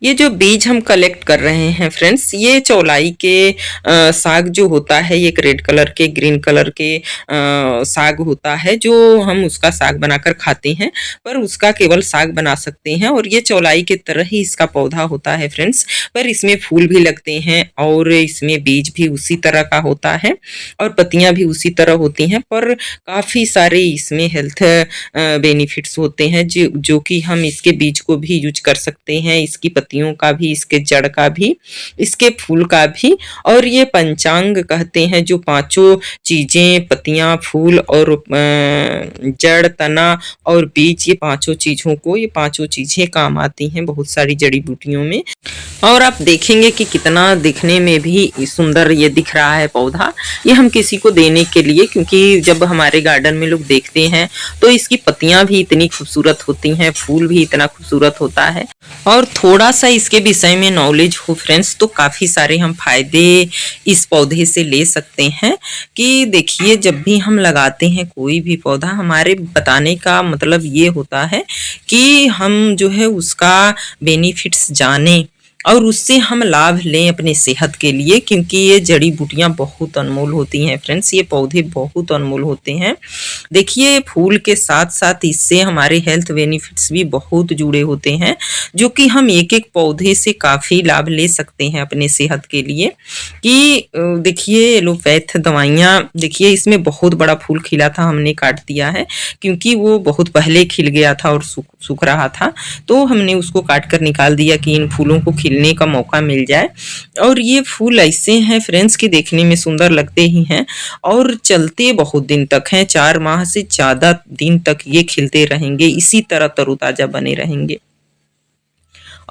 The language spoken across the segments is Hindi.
ये जो बीज हम कलेक्ट कर रहे हैं फ्रेंड्स, ये चौलाई के साग जो होता है, ये एक रेड कलर के ग्रीन कलर के साग होता है जो हम उसका साग बनाकर खाते हैं, पर उसका केवल साग बना सकते हैं। और ये चौलाई की तरह ही इसका पौधा होता है फ्रेंड्स, पर इसमें फूल भी लगते हैं और इसमें बीज भी उसी तरह का होता है और पत्तियां भी उसी तरह होती हैं, पर काफ़ी सारे इसमें हेल्थ बेनिफिट्स होते हैं जो कि हम इसके बीज को भी यूज कर सकते हैं, इसकी पत्तियों का भी, इसके जड़ का भी, इसके फूल का भी। और ये पंचांग कहते हैं, जो पांचों चीजें, पत्तियां, फूल और जड़, तना और बीज, ये पांचों चीजों को, ये पांचों चीजें काम आती हैं बहुत सारी जड़ी बूटियों में। और आप देखेंगे कि कितना दिखने में भी सुंदर ये दिख रहा है पौधा। ये हम किसी को देने के लिए, क्योंकि जब हमारे गार्डन में लोग देखते हैं तो इसकी पत्तियां भी इतनी खूबसूरत होती हैं, फूल भी इतना खूबसूरत होता है। और थोड़ा सा इसके विषय में नॉलेज हो फ्रेंड्स, तो काफ़ी सारे हम फायदे इस पौधे से ले सकते हैं। कि देखिए, जब भी हम लगाते हैं कोई भी पौधा, हमारे बताने का मतलब ये होता है कि हम जो है उसका बेनिफिट्स जानें और उससे हम लाभ लें अपने सेहत के लिए, क्योंकि ये जड़ी बूटियां बहुत अनमोल होती हैं फ्रेंड्स, ये पौधे बहुत अनमोल होते हैं। देखिए, फूल के साथ साथ इससे हमारे हेल्थ बेनिफिट्स भी बहुत जुड़े होते हैं, जो कि हम एक एक पौधे से काफ़ी लाभ ले सकते हैं अपने सेहत के लिए। कि देखिए, एलोपैथ दवाइयाँ, देखिए इसमें बहुत बड़ा फूल खिला था, हमने काट दिया है क्योंकि वो बहुत पहले खिल गया था और सूख रहा था, तो हमने उसको काट कर निकाल दिया कि इन फूलों को खिलने का मौका मिल जाए। और ये फूल ऐसे हैं फ्रेंड्स कि देखने में सुंदर लगते ही हैं और चलते बहुत दिन तक हैं, 4 माह से ज़्यादा दिन तक ये खिलते रहेंगे, इसी तरह तरोताज़ा बने रहेंगे।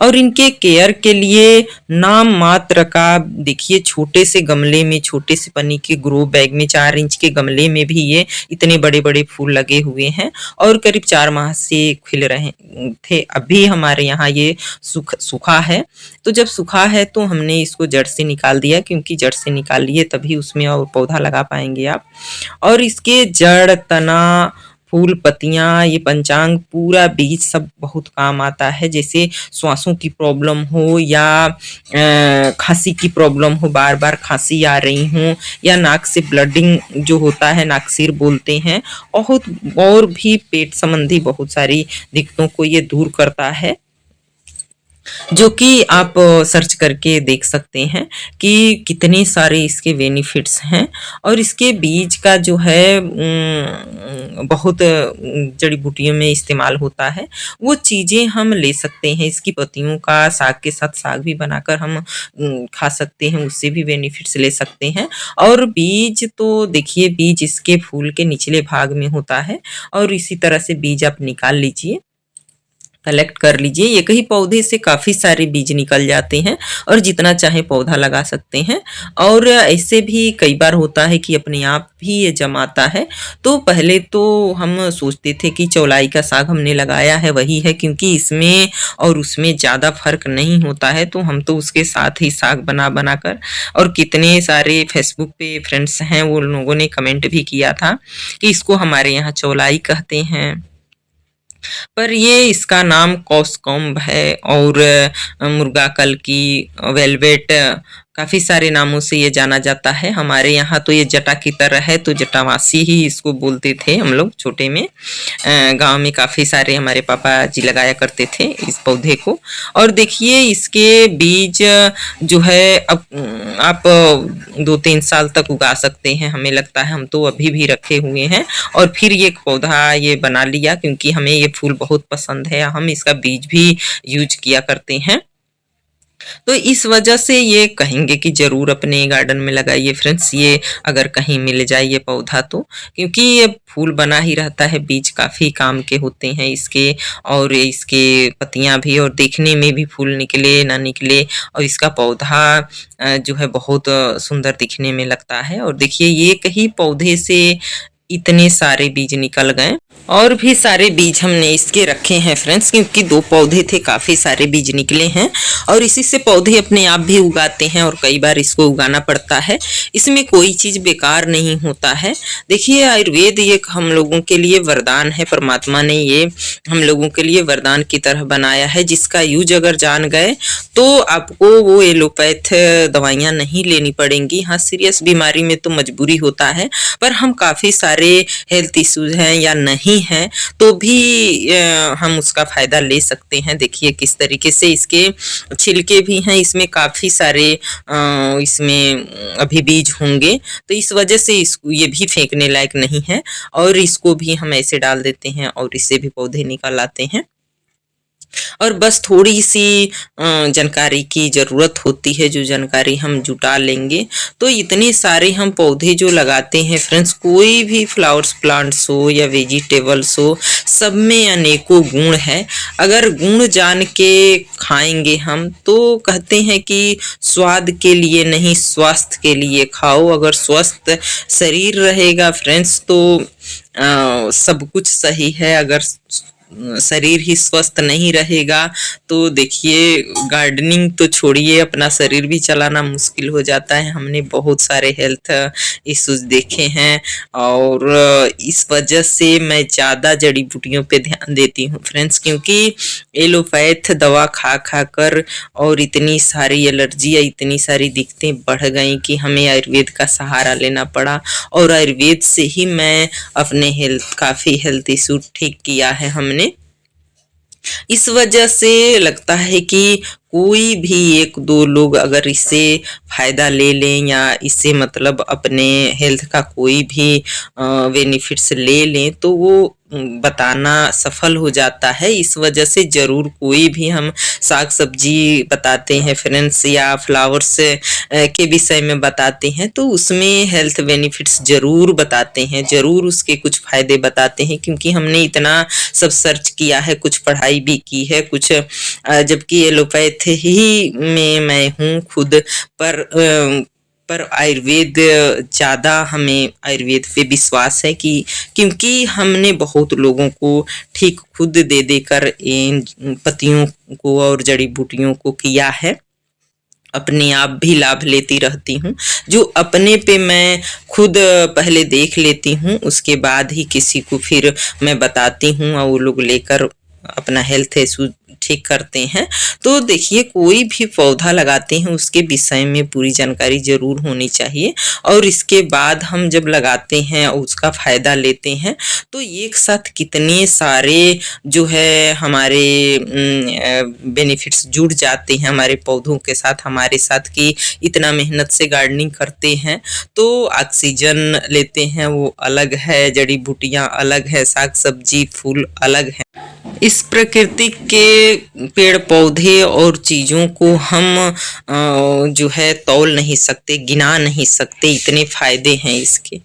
और इनके केयर के लिए नाम मात्र का, देखिए छोटे से गमले में, छोटे से पन्नी के ग्रो बैग में, 4 इंच के गमले में भी ये इतने बड़े बड़े फूल लगे हुए हैं और करीब 4 माह से खिल रहे थे। अभी हमारे यहाँ ये सूखा है, तो जब सूखा है तो हमने इसको जड़ से निकाल दिया, क्योंकि जड़ से निकाल लिए तभी उसमें और पौधा लगा पाएंगे आप। और इसके जड़, तना, फूल, पत्तियां, ये पंचांग, पूरा बीज सब बहुत काम आता है। जैसे श्वासों की प्रॉब्लम हो या खांसी की प्रॉब्लम हो, बार बार खांसी आ रही हो, या नाक से ब्लडिंग जो होता है, नाकसीर बोलते हैं, और भी पेट संबंधी बहुत सारी दिक्कतों को ये दूर करता है, जो कि आप सर्च करके देख सकते हैं कि कितने सारे इसके बेनिफिट्स हैं। और इसके बीज का जो है बहुत जड़ी बूटियों में इस्तेमाल होता है, वो चीज़ें हम ले सकते हैं। इसकी पत्तियों का साग के साथ साग भी बनाकर हम खा सकते हैं, उससे भी बेनिफिट्स ले सकते हैं। और बीज तो देखिए, बीज इसके फूल के निचले भाग में होता है और इसी तरह से बीज आप निकाल लीजिए, कलेक्ट कर लीजिए। एक ही पौधे से काफ़ी सारे बीज निकल जाते हैं और जितना चाहे पौधा लगा सकते हैं। और ऐसे भी कई बार होता है कि अपने आप भी ये जमाता है। तो पहले तो हम सोचते थे कि चौलाई का साग हमने लगाया है वही है, क्योंकि इसमें और उसमें ज़्यादा फर्क नहीं होता है, तो हम तो उसके साथ ही साग बना बना कर, और कितने सारे फेसबुक पे फ्रेंड्स हैं वो लोगों ने कमेंट भी किया था कि इसको हमारे यहाँ चौलाई कहते हैं, पर ये इसका नाम कॉस्कोम्ब है। और मुर्गा कल की, वेलवेट, काफ़ी सारे नामों से ये जाना जाता है। हमारे यहाँ तो ये जटा की तरह है, तो जटावासी ही इसको बोलते थे हम लोग छोटे में। गांव में काफ़ी सारे हमारे पापा जी लगाया करते थे इस पौधे को। और देखिए, इसके बीज जो है अब आप 2-3 साल तक उगा सकते हैं, हमें लगता है। हम तो अभी भी रखे हुए हैं और फिर ये पौधा ये बना लिया, क्योंकि हमें ये फूल बहुत पसंद है, हम इसका बीज भी यूज किया करते हैं। तो इस वजह से ये कहेंगे कि ज़रूर अपने गार्डन में लगाइए फ्रेंड्स, ये अगर कहीं मिल जाए ये पौधा तो, क्योंकि ये फूल बना ही रहता है, बीज काफ़ी काम के होते हैं इसके। और इसके पत्तियां भी, और देखने में भी फूल निकले ना निकले, और इसका पौधा जो है बहुत सुंदर दिखने में लगता है। और देखिए, एक ही पौधे से इतने सारे बीज निकल गए। और भी सारे बीज हमने इसके रखे हैं फ्रेंड्स, क्योंकि 2 पौधे थे, काफ़ी सारे बीज निकले हैं और इसी से पौधे अपने आप भी उगाते हैं और कई बार इसको उगाना पड़ता है। इसमें कोई चीज़ बेकार नहीं होता है। देखिए, आयुर्वेद ये हम लोगों के लिए वरदान है, परमात्मा ने ये हम लोगों के लिए वरदान की तरह बनाया है, जिसका यूज अगर जान गए तो आपको वो एलोपैथ दवाइयाँ नहीं लेनी पड़ेंगी। हाँ, सीरियस बीमारी में तो मजबूरी होता है, पर हम काफ़ी सारे हेल्थ इश्यूज हैं या नहीं हैं तो भी हम उसका फ़ायदा ले सकते हैं। देखिए किस तरीके से इसके छिलके भी हैं, इसमें काफ़ी सारे इसमें अभी बीज होंगे, तो इस वजह से इसको ये भी फेंकने लायक नहीं है और इसको भी हम ऐसे डाल देते हैं और इससे भी पौधे निकल आते हैं। और बस थोड़ी सी जानकारी की ज़रूरत होती है, जो जानकारी हम जुटा लेंगे तो इतने सारे हम पौधे जो लगाते हैं फ्रेंड्स, कोई भी फ्लावर्स प्लांट्स हो या वेजिटेबल्स हो, सब में अनेकों गुण है। अगर गुण जान के खाएंगे हम तो कहते हैं कि स्वाद के लिए नहीं, स्वास्थ्य के लिए खाओ। अगर स्वस्थ शरीर रहेगा फ्रेंड्स तो सब कुछ सही है। अगर शरीर ही स्वस्थ नहीं रहेगा तो देखिए गार्डनिंग तो छोड़िए, अपना शरीर भी चलाना मुश्किल हो जाता है। हमने बहुत सारे हेल्थ इश्यूज देखे हैं और इस वजह से मैं ज़्यादा जड़ी बूटियों पे ध्यान देती हूँ फ्रेंड्स, क्योंकि एलोपैथ दवा खा खा कर और इतनी सारी एलर्जी या इतनी सारी दिक्कतें बढ़ गई कि हमें आयुर्वेद का सहारा लेना पड़ा और आयुर्वेद से ही मैं अपने काफ़ी हेल्थ इशू ठीक किया है हमने। इस वजह से लगता है कि कोई भी 1-2 लोग अगर इससे फ़ायदा ले लें या इससे मतलब अपने हेल्थ का कोई भी बेनिफिट्स ले लें तो वो बताना सफल हो जाता है। इस वजह से ज़रूर कोई भी हम साग सब्जी बताते हैं फ्रेंड्स या फ्लावर्स के विषय में बताते हैं तो उसमें हेल्थ बेनिफिट्स ज़रूर बताते हैं, ज़रूर उसके कुछ फ़ायदे बताते हैं, क्योंकि हमने इतना सब सर्च किया है, कुछ पढ़ाई भी की है, कुछ जबकि एलोपैथ ही में मैं हूँ खुद, पर आयुर्वेद ज़्यादा हमें आयुर्वेद पे विश्वास है कि क्योंकि हमने बहुत लोगों को ठीक खुद दे देकर इन पत्तियों को और जड़ी बूटियों को किया है। अपने आप भी लाभ लेती रहती हूँ, जो अपने पे मैं खुद पहले देख लेती हूँ, उसके बाद ही किसी को फिर मैं बताती हूँ और वो लोग लेकर अपना हेल्थ इशू ठीक करते हैं। तो देखिए कोई भी पौधा लगाते हैं उसके विषय में पूरी जानकारी ज़रूर होनी चाहिए और इसके बाद हम जब लगाते हैं और उसका फ़ायदा लेते हैं तो एक साथ कितने सारे जो है हमारे बेनिफिट्स जुड़ जाते हैं हमारे पौधों के साथ, हमारे साथ कि इतना मेहनत से गार्डनिंग करते हैं तो ऑक्सीजन लेते हैं वो अलग है, जड़ी बूटियाँ अलग है, साग सब्जी फूल अलग है। इस प्रकृति के पेड़ पौधे और चीज़ों को हम जो है तौल नहीं सकते, गिना नहीं सकते, इतने फायदे हैं इसके।